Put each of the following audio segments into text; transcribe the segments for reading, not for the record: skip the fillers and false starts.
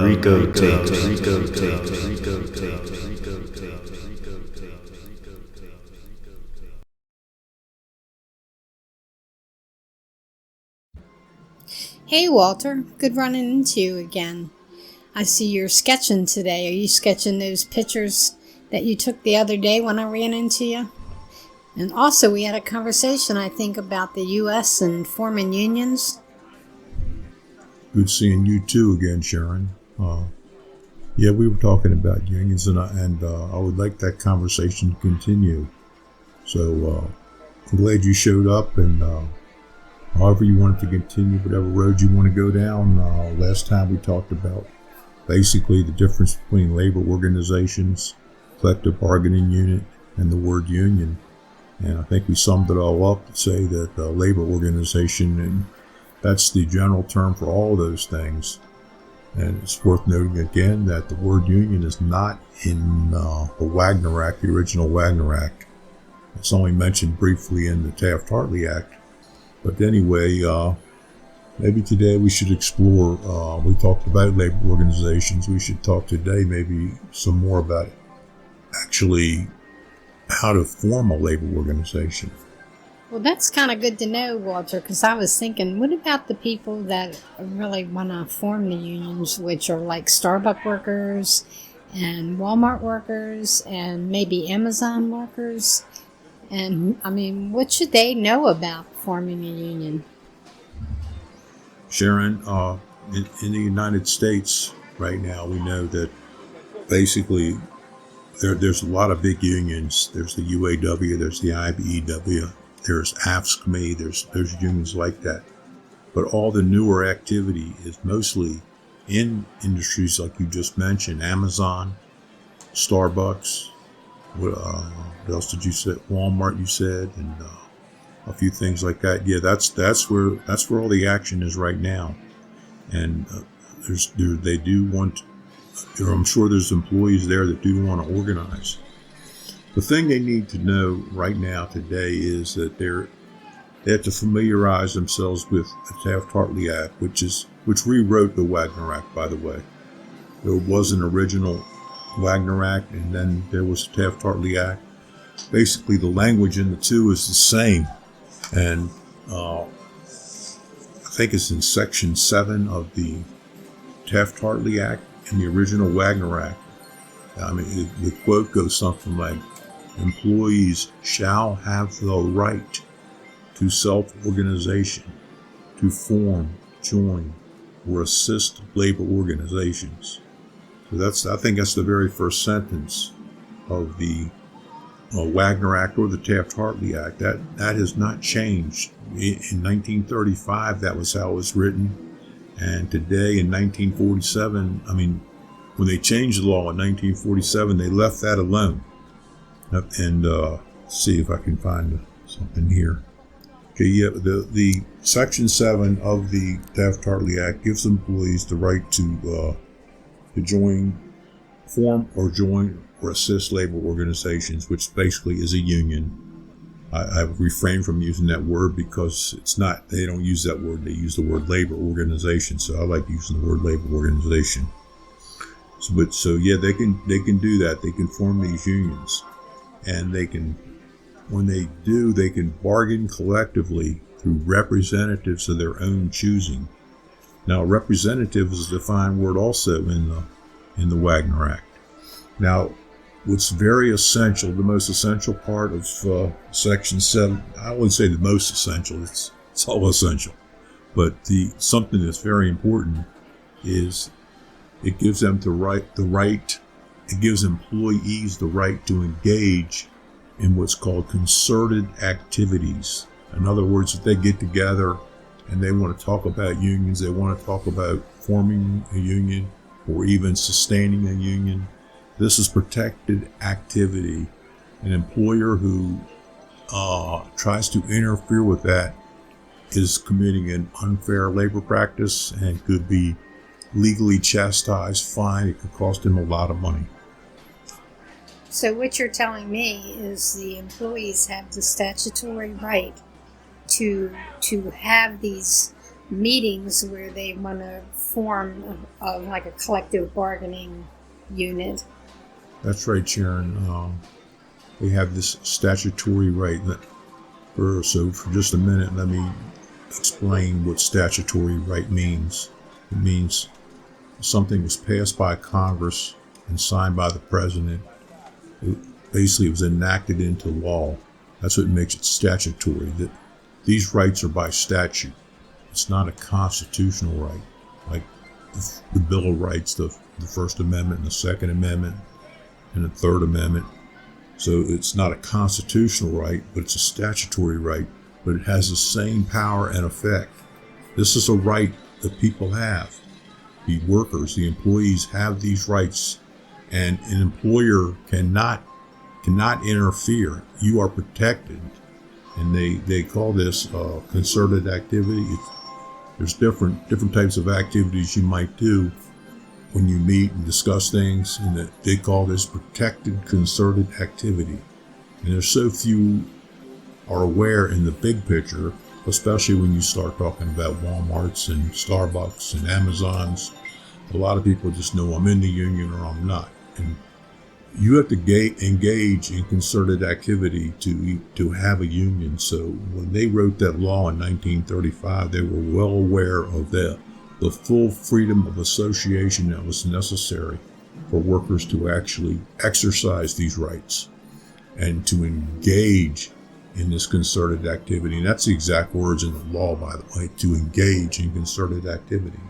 Rico tapes. Hey Walter, good running into you again. I see you're sketching today. Are you sketching those pictures that you took the other day when I ran into you? And also we had a conversation, I think, about the U.S. and forming unions. Good seeing you too again, Sharon. Yeah, we were talking about unions, and I would like that conversation to continue. So I'm glad you showed up, and however you wanted to continue, whatever road you want to go down. Last time we talked about basically the difference between labor organizations, collective bargaining unit, and the word union. And I think we summed it all up to say that labor organization, and that's the general term for all those things. And it's worth noting again that the word union is not in the Wagner Act, the original Wagner Act. It's only mentioned briefly in the Taft-Hartley Act. But anyway, maybe today we should explore, we talked about labor organizations, we should talk today maybe some more about actually how to form a labor organization. Well, that's kind of good to know, Walter, because I was thinking, what about the people that really want to form the unions, which are like Starbucks workers and Walmart workers and maybe Amazon workers? And, I mean, what should they know about forming a union? Sharon, in the United States right now, we know that basically there's a lot of big unions. There's the UAW, there's the IBEW, there's AFSCME, there's unions like that. But all the newer activity is mostly in industries like you just mentioned, Amazon, Starbucks, what else did you say? Walmart, you said, and a few things like that. Yeah, that's where all the action is right now. And they do want. I'm sure there's employees there that do want to organize. The thing they need to know right now today is that they have to familiarize themselves with the Taft-Hartley Act, which rewrote the Wagner Act, by the way. There was an original Wagner Act, and then there was the Taft-Hartley Act. Basically, the language in the two is the same, and I think it's in Section 7 of the Taft-Hartley Act and the original Wagner Act. I mean, the quote goes something like, "Employees shall have the right to self-organization, to form, join, or assist labor organizations." So I think that's the very first sentence of the Wagner Act or the Taft-Hartley Act. That has not changed. In 1935, that was how it was written. And today in 1947, I mean, when they changed the law in 1947, they left that alone. And see if I can find something here. Okay, yeah, the Section 7 of the Taft-Hartley Act gives employees the right to form or assist labor organizations, which basically is a union. I've refrained from using that word because they don't use that word, they use the word labor organization, so I like using the word labor organization. So yeah, they can do that, they can form these unions, and when they do, they can bargain collectively through representatives of their own choosing. Now, representative is a defined word also in the Wagner Act. Now, what's very essential, the most essential part of Section 7, I wouldn't say the most essential, it's all essential, but something that's very important is it gives them it gives employees the right to engage in what's called concerted activities. In other words, if they get together and they want to talk about unions, they want to talk about forming a union or even sustaining a union, this is protected activity. An employer who tries to interfere with that is committing an unfair labor practice and could be legally chastised, fined. It could cost him a lot of money. So what you're telling me is the employees have the statutory right to have these meetings where they want to form like a collective bargaining unit. That's right, Sharon. They have this statutory right. So for just a minute, let me explain what statutory right means. It means something was passed by Congress and signed by the president. Basically, it was enacted into law. That's what makes it statutory. That these rights are by statute. It's not a constitutional right, like the Bill of Rights, the First Amendment, and the Second Amendment, and the Third Amendment. So it's not a constitutional right, but it's a statutory right, but it has the same power and effect. This is a right that people have. The workers, the employees have these rights, and an employer cannot interfere. You are protected, and they call this concerted activity. There's different types of activities you might do when you meet and discuss things, and that they call this protected concerted activity. And there's so few are aware in the big picture, especially when you start talking about Walmarts and Starbucks and Amazons. A lot of people just know I'm in the union or I'm not. And you have to engage in concerted activity to have a union. So when they wrote that law in 1935, they were well aware of the full freedom of association that was necessary for workers to actually exercise these rights and to engage in this concerted activity. And that's the exact words in the law, by the way, to engage in concerted activity.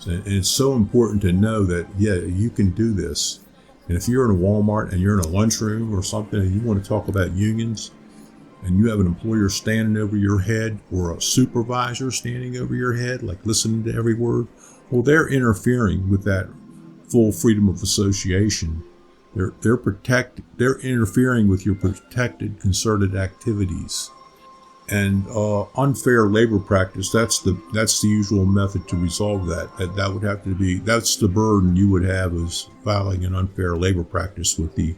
And it's so important to know that, yeah, you can do this. And if you're in a Walmart and you're in a lunchroom or something and you want to talk about unions, and you have an employer standing over your head or a supervisor standing over your head, like listening to every word, well, they're interfering with that full freedom of association. They're interfering with your protected concerted activities. And unfair labor practice, that's the usual method to resolve that. That would have to be, that's the burden you would have, is filing an unfair labor practice with the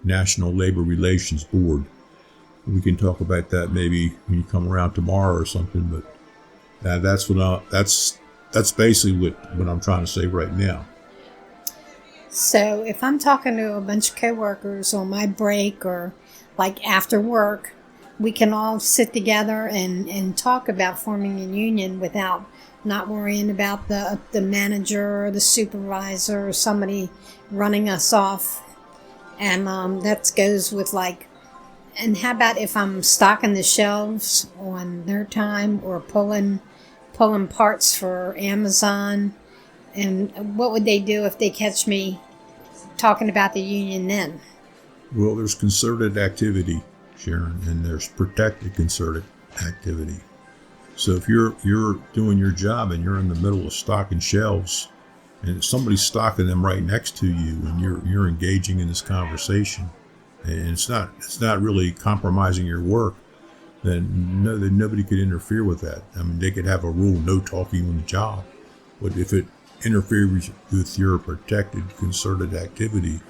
National Labor Relations Board. We can talk about that maybe when you come around tomorrow or something, but that's basically what I'm trying to say right now. So if I'm talking to a bunch of coworkers on my break or like after work, we can all sit together and talk about forming a union without not worrying about the manager or the supervisor or somebody running us off. And that goes with like, and how about if I'm stocking the shelves on their time or pulling parts for Amazon? And what would they do if they catch me talking about the union then? Well, there's concerted activity, Sharon, and there's protected concerted activity. So if you're doing your job and you're in the middle of stocking shelves and somebody's stocking them right next to you and you're engaging in this conversation and it's not really compromising your work, then nobody could interfere with that. I mean, they could have a rule, no talking on the job, but if it interferes with your protected concerted activity,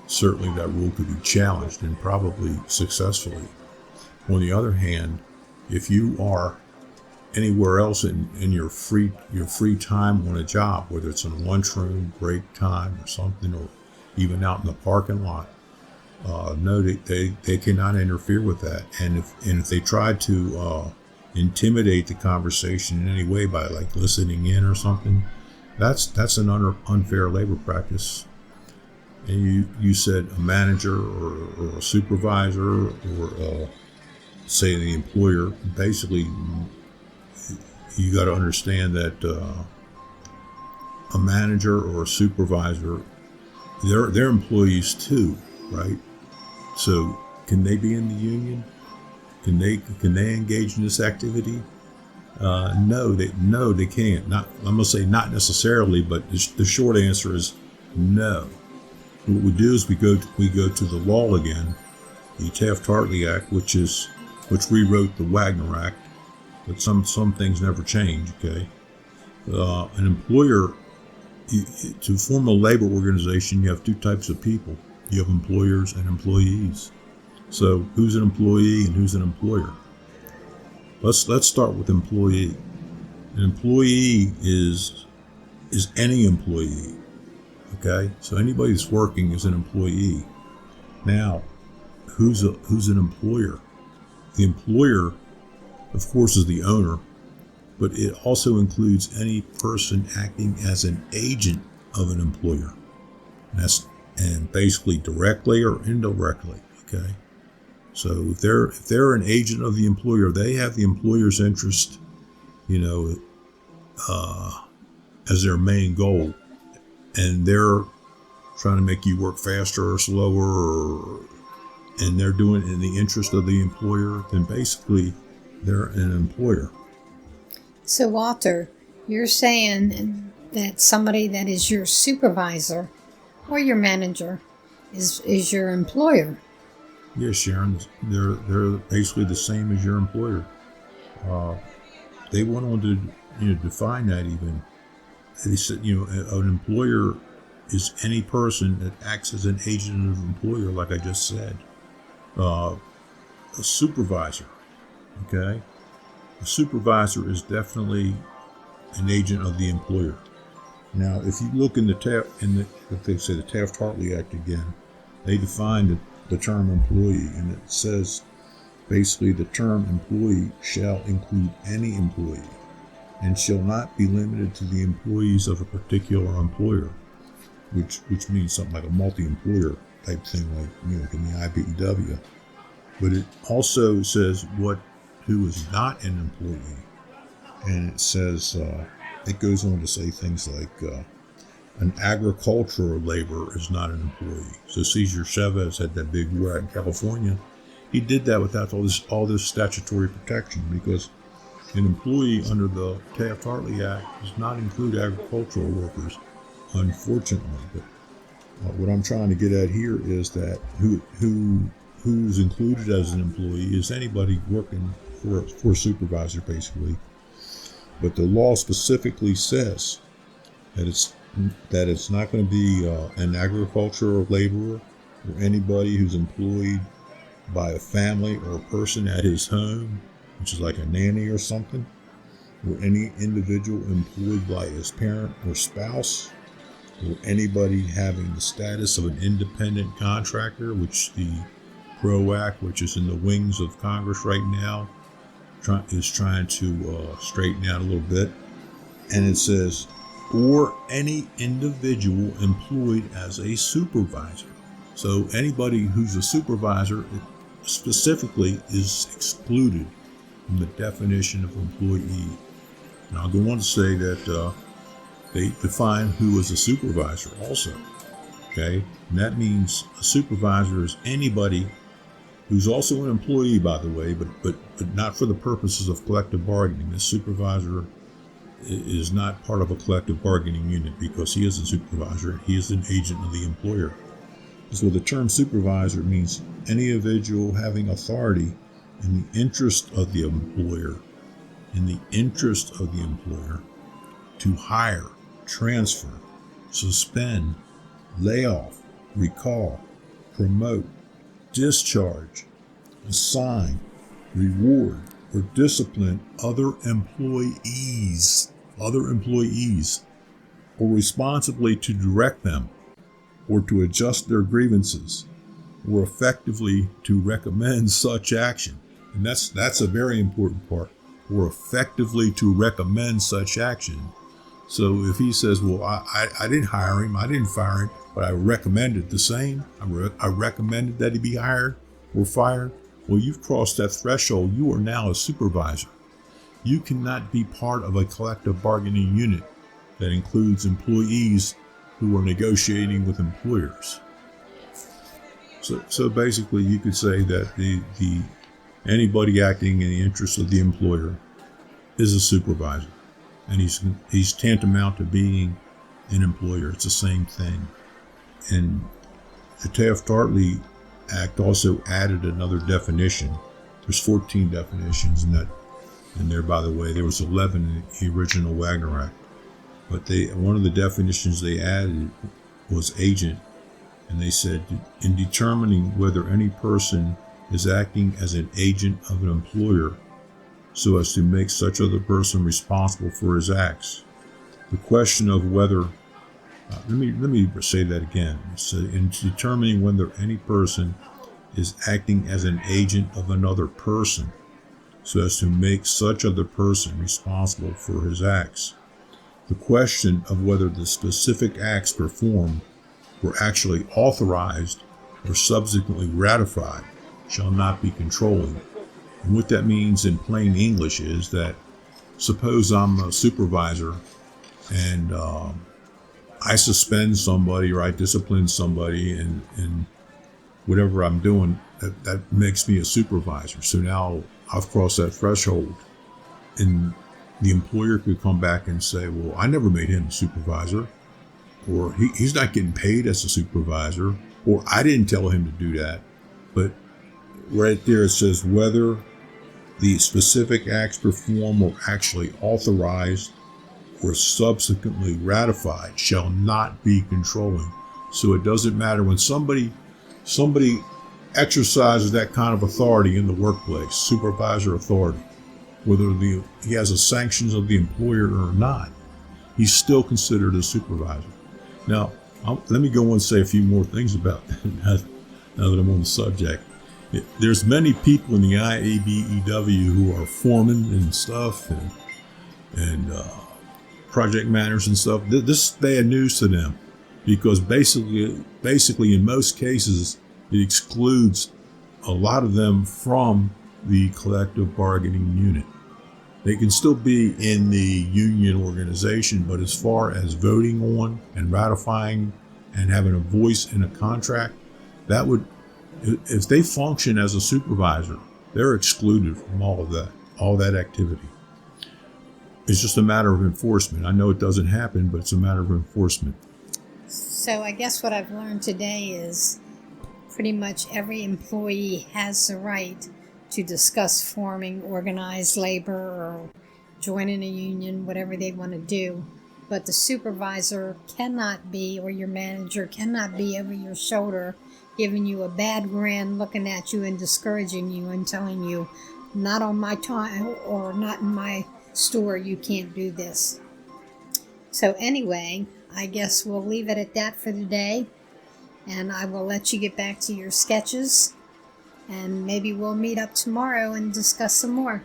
certainly that rule could be challenged, and probably successfully. On the other hand, if you are anywhere else in your free time on a job, whether it's in a lunchroom, break time or something, or even out in the parking lot, no, they cannot interfere with that. And if they try to intimidate the conversation in any way by like listening in or something, that's an unfair labor practice. And you said a manager or a supervisor or say the employer. Basically, you got to understand that a manager or a supervisor, they're employees too, right? So can they be in the union? Can they engage in this activity? No, they can't. Not, I'm gonna say not necessarily, but the short answer is no. What we do is we go to the law again, the Taft-Hartley Act, which rewrote the Wagner Act, but some things never change. Okay, an employer, to form a labor organization, you have two types of people. You have employers and employees. So who's an employee and who's an employer? Let's start with employee. An employee is any employee. Okay, so anybody that's working is an employee. Now, who's an employer? The employer, of course, is the owner, but it also includes any person acting as an agent of an employer. And basically directly or indirectly. Okay, so if they're an agent of the employer, they have the employer's interest, as their main goal, and they're trying to make you work faster or slower, and they're doing it in the interest of the employer, then basically they're an employer. So, Walter, you're saying that somebody that is your supervisor or your manager is your employer. Yes, Sharon, they're basically the same as your employer. They went on to define that even. They said, an employer is any person that acts as an agent of an employer, like I just said. A supervisor, okay? A supervisor is definitely an agent of the employer. Now, if you look in the Taft-Hartley Act again, they define the term employee, and it says basically the term employee shall include any employee and shall not be limited to the employees of a particular employer, which means something like a multi-employer type thing, like in the IBEW. But it also says who is not an employee, and it says it goes on to say things like an agricultural laborer is not an employee. So Cesar Chavez had that big war out in California. He did that without all this statutory protection, because an employee under the Taft-Hartley Act does not include agricultural workers, unfortunately. But what I'm trying to get at here is that who's included as an employee is anybody working for a supervisor, basically. But the law specifically says that it's not going to be an agricultural laborer or anybody who's employed by a family or a person at his home, which is like a nanny or something, or any individual employed by his parent or spouse, or anybody having the status of an independent contractor, which the PRO Act, which is in the wings of Congress right now, is trying to straighten out a little bit. And it says, or any individual employed as a supervisor. So anybody who's a supervisor specifically is excluded from the definition of employee. And I'll go on to say that they define who is a supervisor also. Okay, and that means a supervisor is anybody who's also an employee, by the way, but not for the purposes of collective bargaining. This supervisor is not part of a collective bargaining unit because he is a supervisor. He is an agent of the employer. So the term supervisor means any individual having authority in the interest of the employer, to hire, transfer, suspend, lay off, recall, promote, discharge, assign, reward, or discipline other employees, or responsibly to direct them, or to adjust their grievances, or effectively to recommend such action. And that's a very important part. Or effectively to recommend such action. So if he says, well, I didn't hire him, I didn't fire him, but I recommended the same, I recommended that he be hired or fired, well, you've crossed that threshold. You are now a supervisor. You cannot be part of a collective bargaining unit that includes employees who are negotiating with employers. So basically, you could say that the anybody acting in the interest of the employer is a supervisor, and he's tantamount to being an employer. It's the same thing. And the Taft-Hartley Act also added another definition. There's 14 definitions in that, and there, by the way, there was 11 in the original Wagner Act. But one of the definitions they added was agent, and they said, in determining whether any person is acting as an agent of an employer, so as to make such other person responsible for his acts. The question of whether let me say that again. So in determining whether any person is acting as an agent of another person so as to make such other person responsible for his acts. The question of whether the specific acts performed were actually authorized or subsequently ratified shall not be controlling. And what that means in plain English is that suppose I'm a supervisor and I suspend somebody or I discipline somebody and whatever I'm doing, that makes me a supervisor. So now I've crossed that threshold. And the employer could come back and say, well, I never made him a supervisor, or he's not getting paid as a supervisor, or I didn't tell him to do that. But right there it says whether the specific acts performed were actually authorized or subsequently ratified shall not be controlling. So it doesn't matter when somebody exercises that kind of authority in the workplace, supervisor authority, whether he has the sanctions of the employer or not, he's still considered a supervisor. Now, let me go on and say a few more things about that now that I'm on the subject. There's many people in the IABEW who are foremen and stuff and project managers and stuff. This is bad news to them because basically in most cases, it excludes a lot of them from the collective bargaining unit. They can still be in the union organization, but as far as voting on and ratifying and having a voice in a contract, that would, if they function as a supervisor, they're excluded from all that activity. It's just a matter of enforcement. I know it doesn't happen, but it's a matter of enforcement. So I guess what I've learned today is pretty much every employee has the right to discuss forming organized labor or joining a union, whatever they want to do. But the supervisor cannot be, or your manager cannot be over your shoulder giving you a bad grin, looking at you and discouraging you and telling you, not on my time or not in my store, you can't do this. So anyway, I guess we'll leave it at that for today. And I will let you get back to your sketches. And maybe we'll meet up tomorrow and discuss some more.